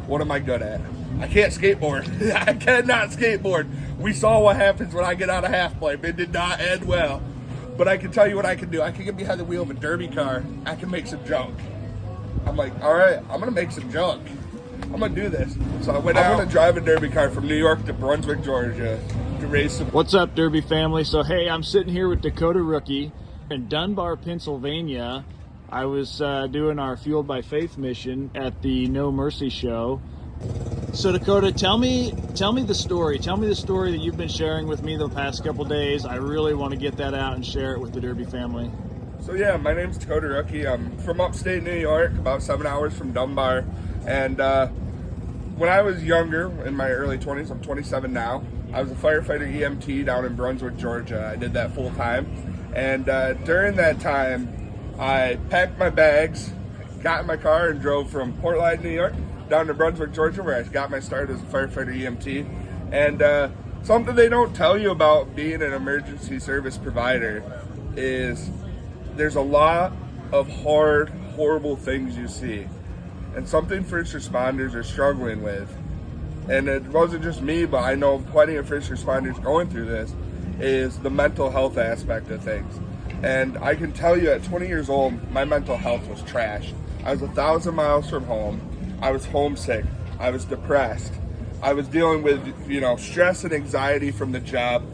What am I good at? I can't skateboard. I cannot skateboard. We saw what happens when I get out of half pipe. It did not end well. But I can tell you what I can do. I can get behind the wheel of a derby car. I can make some junk. I'm like, all right, I'm going to make some junk. I'm going to do this. So I went out. I'm going to drive a derby car from New York to Brunswick, Georgia to race some. What's up, Derby family? So, hey, I'm sitting here with Dakota Rooky in Dunbar, Pennsylvania. I was doing our Fueled by Faith mission at the No Mercy show. So Dakota, tell me the story. Tell me the story that you've been sharing with me the past couple days. I really want to get that out and share it with the Derby family. So yeah, my name's Dakota Rooky. I'm from upstate New York, about 7 hours from Dunbar. And when I was younger, in my early 20s, I'm 27 now, I was a firefighter EMT down in Brunswick, Georgia. I did that full time. And during that time, I packed my bags, got in my car, and drove from Portland, New York, down to Brunswick, Georgia, where I got my start as a firefighter EMT. And something they don't tell you about being an emergency service provider is there's a lot of hard, horrible things you see. And something first responders are struggling with, and it wasn't just me, but I know plenty of first responders going through this, is the mental health aspect of things. And I can tell you at 20 years old, my mental health was trash. I was 1,000 miles from home. I was homesick. I was depressed. I was dealing with, stress and anxiety from the job,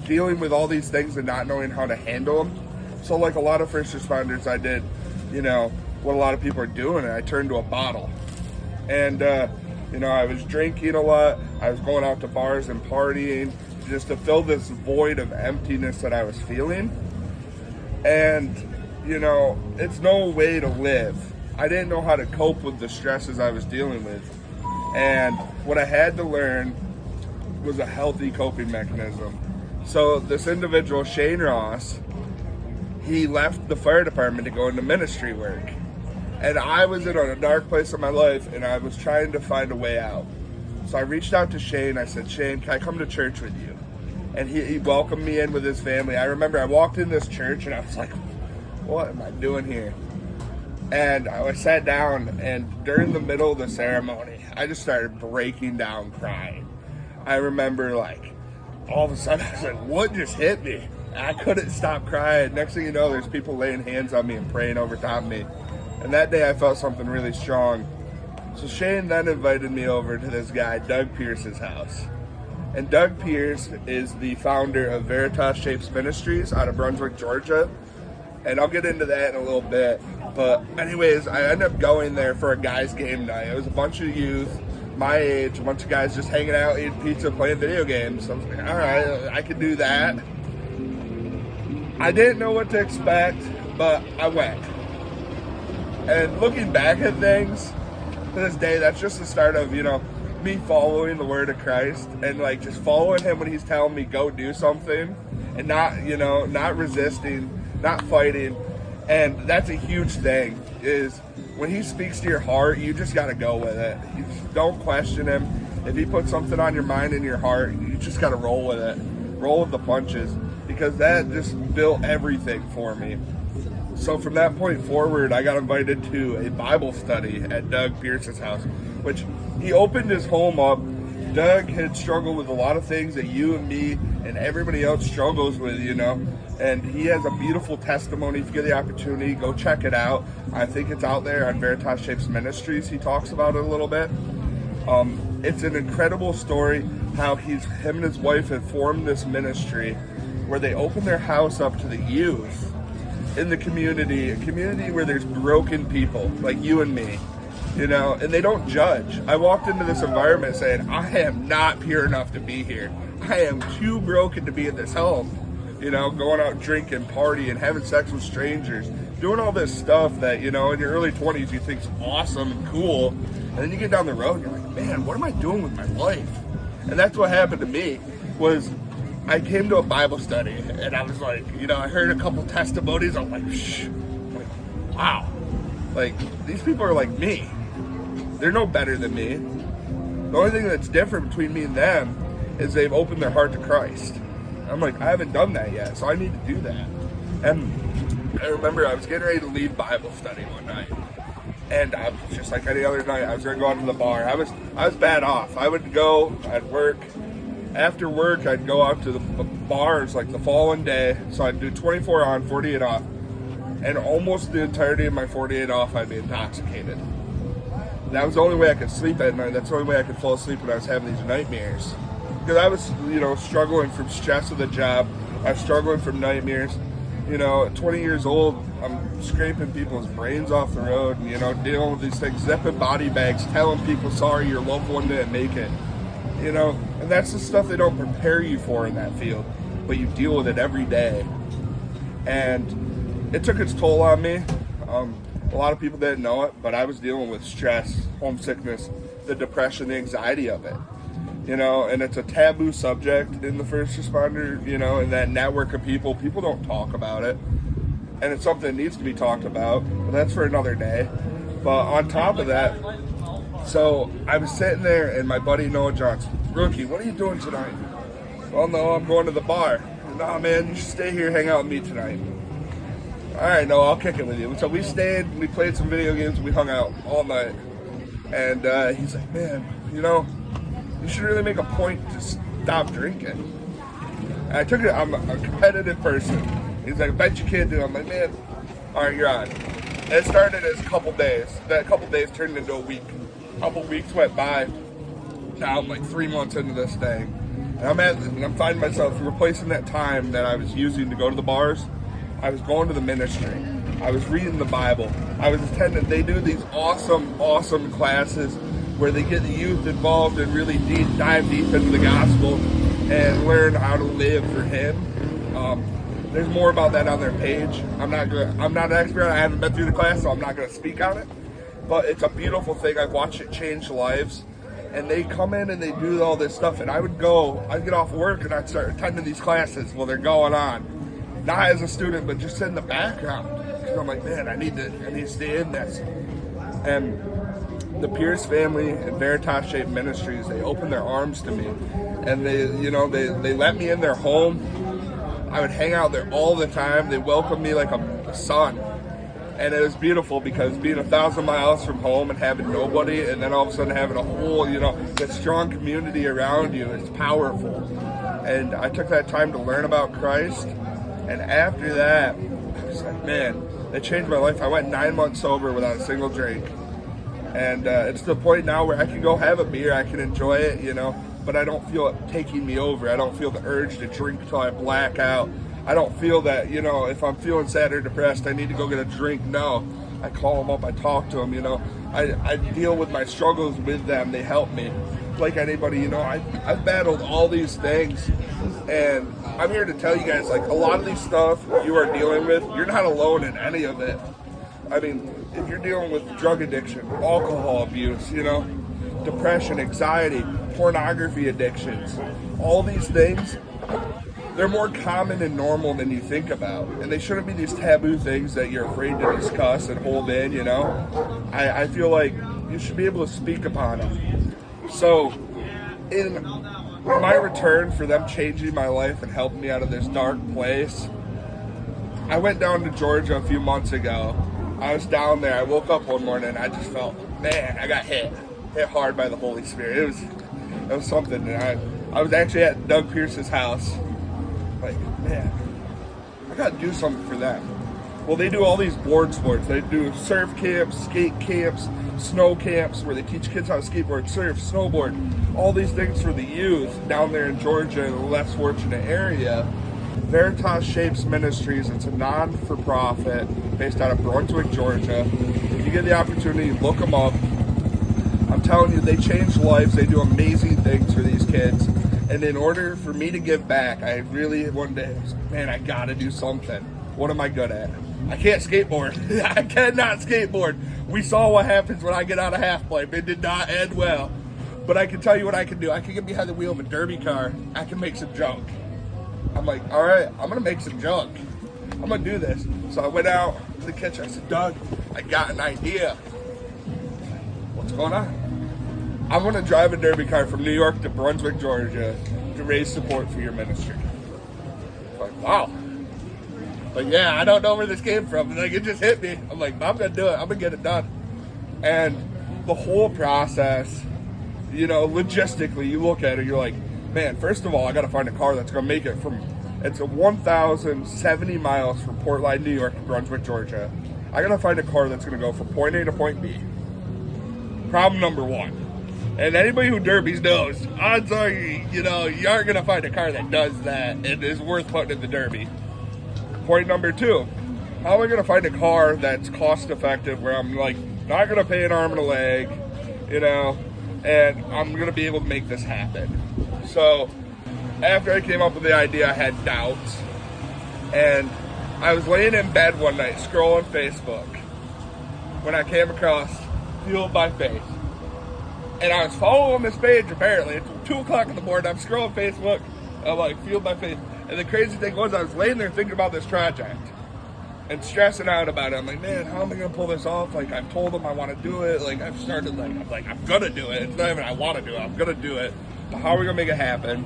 dealing with all these things and not knowing how to handle them. So like a lot of first responders, I did, what a lot of people are doing, and I turned to a bottle. And, I was drinking a lot. I was going out to bars and partying just to fill this void of emptiness that I was feeling. And, it's no way to live. I didn't know how to cope with the stresses I was dealing with. And what I had to learn was a healthy coping mechanism. So this individual, Shane Ross, he left the fire department to go into ministry work. And I was in a dark place in my life, and I was trying to find a way out. So I reached out to Shane. I said, Shane, can I come to church with you? And he welcomed me in with his family. I remember I walked in this church, and I was like, what am I doing here? And I sat down, and during the middle of the ceremony, I just started breaking down crying. I remember, all of a sudden, I was like, what just hit me? I couldn't stop crying. Next thing you know, there's people laying hands on me and praying over top of me. And that day, I felt something really strong. So Shane then invited me over to this guy, Doug Pierce's house. And Doug Pierce is the founder of Veritas Shapes Ministries out of Brunswick, Georgia. And I'll get into that in a little bit. But anyways, I ended up going there for a guys' game night. It was a bunch of youth, my age, a bunch of guys just hanging out, eating pizza, playing video games. So I was like, all right, I can do that. I didn't know what to expect, but I went. And looking back at things, to this day, that's just the start of, me following the word of Christ and just following him when he's telling me go do something and not resisting, not fighting. And that's a huge thing, is when he speaks to your heart, you just got to go with it. You just don't question him. If he puts something on your mind and your heart, you just got to roll with it. Roll with the punches, because that just built everything for me. So from that point forward, I got invited to a Bible study at Doug Pierce's house, which he opened his home up. Doug had struggled with a lot of things that you and me and everybody else struggles with, and he has a beautiful testimony. If you get the opportunity, go check it out. I think it's out there on Veritas Shapes Ministries. He talks about it a little bit. It's an incredible story how him and his wife have formed this ministry where they open their house up to the youth in the community, a community where there's broken people like you and me, and they don't judge. I walked into this environment saying, I am not pure enough to be here. I am too broken to be in this home, going out drinking, partying, having sex with strangers, doing all this stuff that, in your early 20s you think's awesome and cool, and then you get down the road and you're like, man, what am I doing with my life? And that's what happened to me. Was I came to a Bible study, and I was like, I heard a couple testimonies. I'm like, shh. I'm like, wow. These people are like me. They're no better than me. The only thing that's different between me and them is they've opened their heart to Christ. I'm like, I haven't done that yet, so I need to do that. And I remember I was getting ready to leave Bible study one night, And I was just like any other night. I was gonna go out to the bar. I was bad off. I would go. I'd work. After work, I'd go out to the bars like the following day. So I'd do 24 on, 48 off, and almost the entirety of my 48 off, I'd be intoxicated. That was the only way I could sleep at night. That's the only way I could fall asleep when I was having these nightmares. Because I was, struggling from stress of the job. I was struggling from nightmares. At 20 years old, I'm scraping people's brains off the road and, dealing with these things, zipping body bags, telling people, sorry, your loved one didn't make it. And that's the stuff they don't prepare you for in that field. But you deal with it every day. And it took its toll on me. A lot of people didn't know it, but I was dealing with stress, homesickness, the depression, the anxiety of it. And it's a taboo subject in the first responder, in that network of people. People don't talk about it. And it's something that needs to be talked about, but that's for another day. But on top of that, so I was sitting there and my buddy Noah Johnson, Rookie, what are you doing tonight? Well, no, I'm going to the bar. Nah, man, you should stay here, hang out with me tonight. All right, no, I'll kick it with you. So we stayed, we played some video games, we hung out all night. And he's like, man, you should really make a point to stop drinking. And I took it, I'm a competitive person. He's like, I bet you can't do it. I'm like, man, all right, you're on. And it started as a couple days. That couple days turned into a week. A couple weeks went by. Now I'm like 3 months into this thing. And I'm finding myself replacing that time that I was using to go to the bars. I was going to the ministry. I was reading the Bible. I was attending, they do these awesome classes where they get the youth involved and really dive deep into the gospel and learn how to live for Him. There's more about that on their page. I'm not an expert. I haven't been through the class, so I'm not going to speak on it. But it's a beautiful thing. I've watched it change lives. And they come in and they do all this stuff. And I'd get off work and I'd start attending these classes while they're going on. Not as a student, but just in the background. Because I'm like, man, I need to stay in this. And the Pierce family and Veritas Shape Ministries, they opened their arms to me. And they let me in their home. I would hang out there all the time. They welcomed me like a son. And it was beautiful because being 1,000 miles from home and having nobody, and then all of a sudden having a whole, that strong community around you, it's powerful. And I took that time to learn about Christ. And after that, I was like, man, it changed my life. I went 9 months sober without a single drink. And it's to the point now where I can go have a beer, I can enjoy it, but I don't feel it taking me over. I don't feel the urge to drink until I black out. I don't feel that, if I'm feeling sad or depressed, I need to go get a drink. No, I call them up, I talk to them, I deal with my struggles with them. They help me. Like anybody, I've battled all these things, and I'm here to tell you guys, like, a lot of these stuff you are dealing with, you're not alone in any of it. I mean, if you're dealing with drug addiction, alcohol abuse, depression, anxiety, pornography addictions, all these things, they're more common and normal than you think about. And they shouldn't be these taboo things that you're afraid to discuss and hold in, I feel like you should be able to speak upon them. So, in my return for them changing my life and helping me out of this dark place, I went down to Georgia a few months ago. I was down there. I woke up one morning and I just felt, man, I got hit hard by the Holy Spirit. It was something. And I was actually at Doug Pierce's house. Like, man, I gotta do something for them. Well, they do all these board sports. They do surf camps, skate camps, snow camps, where they teach kids how to skateboard, surf, snowboard, all these things for the youth down there in Georgia, in a less fortunate area. Veritas Shapes Ministries, it's a non-for-profit based out of Brunswick, Georgia. If you get the opportunity, look them up. I'm telling you, they change lives. They do amazing things for these kids. And in order for me to give back, I really one day was like, man, I gotta do something. What am I good at? I can't skateboard. I cannot skateboard. We saw what happens when I get out of half pipe. It did not end well. But I can tell you what I can do. I can get behind the wheel of a derby car. I can make some junk. I'm like, all right, I'm gonna make some junk. I'm gonna do this. So I went out to the kitchen. I said, Doug, I got an idea. What's going on? I'm going to drive a derby car from New York to Brunswick, Georgia to raise support for your ministry. I'm like, wow. Like, yeah, I don't know where this came from. And like, it just hit me. I'm like, I'm going to do it. I'm going to get it done. And the whole process, you know, logistically, you look at it, you're like, man, first of all, I got to find a car that's going to make it from, it's a 1,070 miles from Portland, New York to Brunswick, Georgia. I got to find a car that's going to go from point A to point B. Problem number one. And anybody who derbies knows, odds are, you know, you aren't going to find a car that does that and is worth putting in the derby. Point number two, how am I going to find a car that's cost effective where I'm like not going to pay an arm and a leg, you know, and I'm going to be able to make this happen. So after I came up with the idea, I had doubts, and I was laying in bed one night scrolling Facebook when I came across Fueled by Faith. And I was following this page, apparently. It's 2 o'clock in the morning. I'm scrolling Facebook. I'm like, Fueled by Faith. And the crazy thing was, I was laying there thinking about this project and stressing out about it. I'm like, man, how am I going to pull this off? Like, I've told them I want to do it. Like, I've started, like, I'm like, I'm going to do it. It's not even I want to do it. I'm going to do it. But how are we going to make it happen?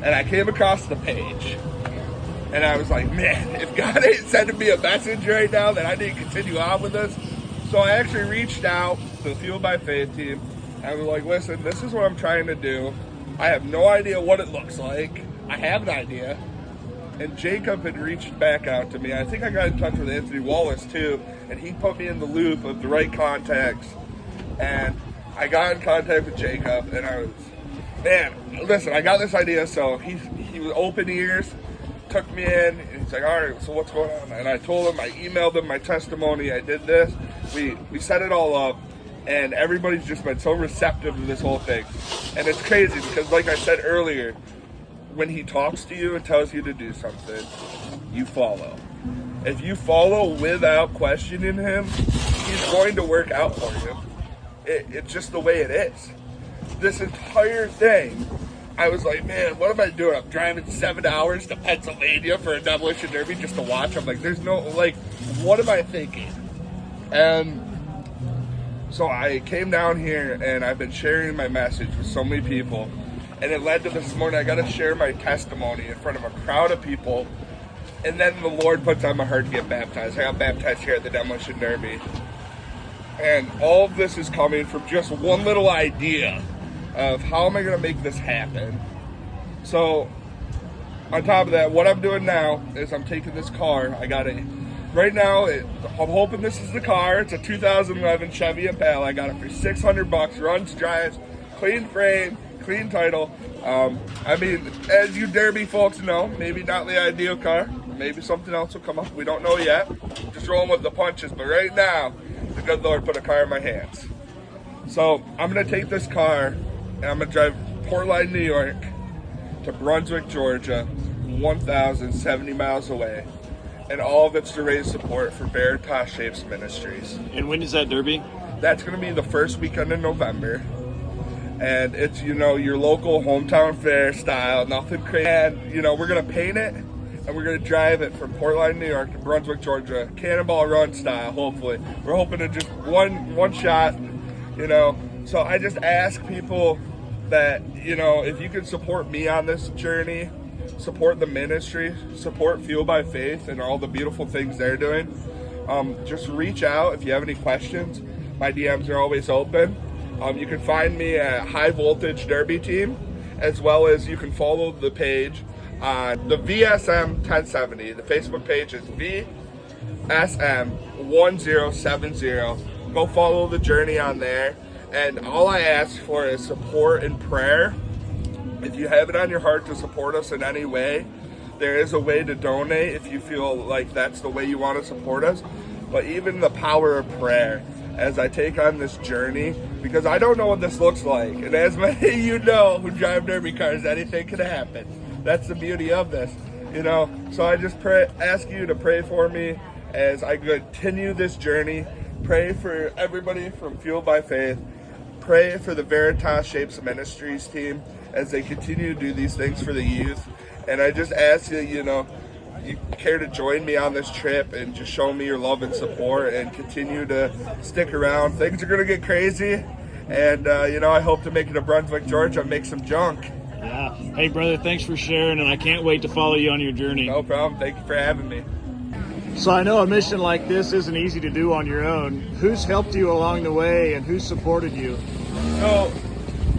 And I came across the page. And I was like, man, if God ain't sending me a message right now, then I need to continue on with this. So I actually reached out to the Fueled by Faith team. I was like, listen, this is what I'm trying to do. I have no idea what it looks like. I have an idea. And Jacob had reached back out to me. I think I got in touch with Anthony Wallace too, and he put me in the loop of the right contacts. And I got in contact with Jacob, and I was, man, listen, I got this idea. So he was open ears, took me in, and he's like, all right, so what's going on? And I told him, I emailed him my testimony. I did this. We set it all up. And everybody's just been so receptive to this whole thing. And it's crazy because, like I said earlier, when he talks to you and tells you to do something, you follow. If you follow without questioning him, he's going to work out for you. It's just the way it is. This entire thing, I was like, man, what am I doing? I'm driving 7 hours to Pennsylvania for a demolition derby just to watch. I'm like, there's no, like, what am I thinking? And so I came down here, and I've been sharing my message with so many people, and it led to this morning. I got to share my testimony in front of a crowd of people, and then the Lord puts on my heart to get baptized. I got baptized here at the Demolition Derby, and all of this is coming from just one little idea of how am I going to make this happen. So on top of that, what I'm doing now is I'm taking this car. I got it. Right now, I'm hoping this is the car. It's a 2011 Chevy Impala. I got it for $600. Runs, drives, clean frame, clean title. I mean, as you Derby folks know, maybe not the ideal car. Maybe something else will come up. We don't know yet. Just rolling with the punches. But right now, the good Lord put a car in my hands. So I'm going to take this car, and I'm going to drive Portland, New York to Brunswick, Georgia, 1,070 miles away. And all of it's to raise support for Veritas Shapes Ministries. And when is that derby? That's going to be the first weekend in November. And it's, you know, your local hometown fair style, nothing crazy. And, you know, we're going to paint it, and we're going to drive it from Portland, New York to Brunswick, Georgia, Cannonball Run style, hopefully. We're hoping to just one shot, you know. So I just ask people that, you know, if you can support me on this journey, support the ministry, support Fueled by Faith and all the beautiful things they're doing. Just reach out if you have any questions. My DMs are always open. You can find me at High Voltage Derby Team, as well as you can follow the page on the VSM 1070. The Facebook page is VSM 1070. Go follow the journey on there. And all I ask for is support and prayer. If you have it on your heart to support us in any way, there is a way to donate if you feel like that's the way you want to support us. But even the power of prayer as I take on this journey, because I don't know what this looks like. And as many of you know who drive derby cars, anything can happen. That's the beauty of this, you know. So I just ask you to pray for me as I continue this journey. Pray for everybody from Fueled by Faith. Pray for the Veritas Shapes Ministries team as they continue to do these things for the youth. And I just ask you, you know, you care to join me on this trip and just show me your love and support and continue to stick around. Things are going to get crazy. And, you know, I hope to make it to Brunswick, Georgia, and make some junk. Yeah. Hey, brother, thanks for sharing, and I can't wait to follow you on your journey. No problem. Thank you for having me. So I know a mission like this isn't easy to do on your own. Who's helped you along the way and who supported you? So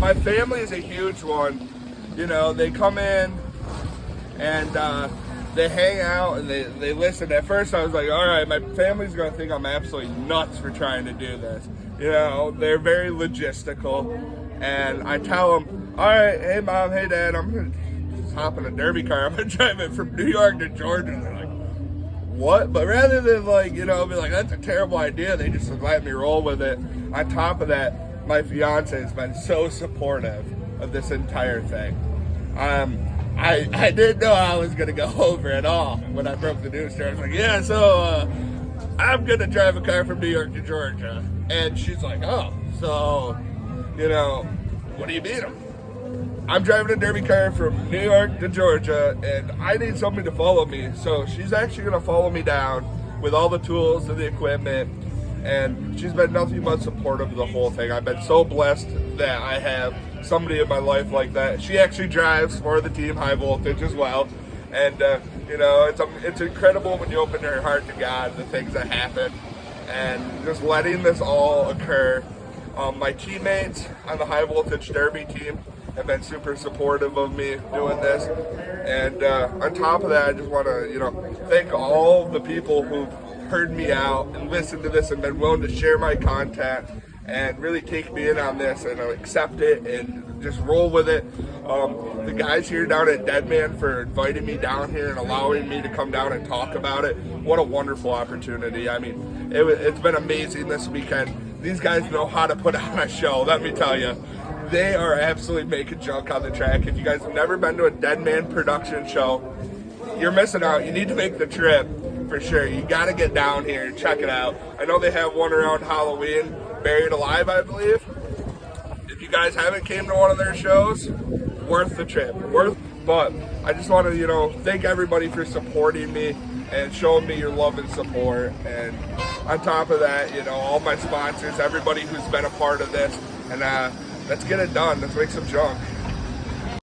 my family is a huge one. You know, they come in and they hang out and they listen. At first I was like, all right, my family's gonna think I'm absolutely nuts for trying to do this. You know, they're very logistical, and I tell them, all right, hey mom, hey dad, I'm gonna just hop in a derby car. I'm gonna drive it from New York to Georgia. And they're like, what? But rather than like, you know, be like, that's a terrible idea, they just let me roll with it. On top of that, my fiance has been so supportive of this entire thing. I didn't know I was gonna go over at all when I broke the news to her. I was like, yeah, so I'm gonna drive a car from New York to Georgia. And she's like, oh, so, you know, what do you mean? I'm driving a derby car from New York to Georgia, and I need somebody to follow me. So she's actually gonna follow me down with all the tools and the equipment. And she's been nothing but supportive of the whole thing. I've been so blessed that I have somebody in my life like that. She actually drives for the team High Voltage as well. And, you know, it's incredible when you open your heart to God, the things that happen. And just letting this all occur. My teammates on the High Voltage Derby team have been super supportive of me doing this. And on top of that, I just want to, you know, thank all the people who've heard me out and listened to this and been willing to share my content and really take me in on this and accept it and just roll with it. The guys here down at Deadman for inviting me down here and allowing me to come down and talk about it. What a wonderful opportunity. I mean, it's been amazing this weekend. These guys know how to put on a show, let me tell you. They are absolutely making junk on the track. If you guys have never been to a Deadman production show, you're missing out. You need to make the trip for sure. You got to get down here and check it out. I know they have one around Halloween, Buried Alive, I believe. If you guys haven't came to one of their shows, worth the trip. But I just want to, you know, thank everybody for supporting me and showing me your love and support. And on top of that, you know, all my sponsors, everybody who's been a part of this. And let's get it done. Let's make some junk.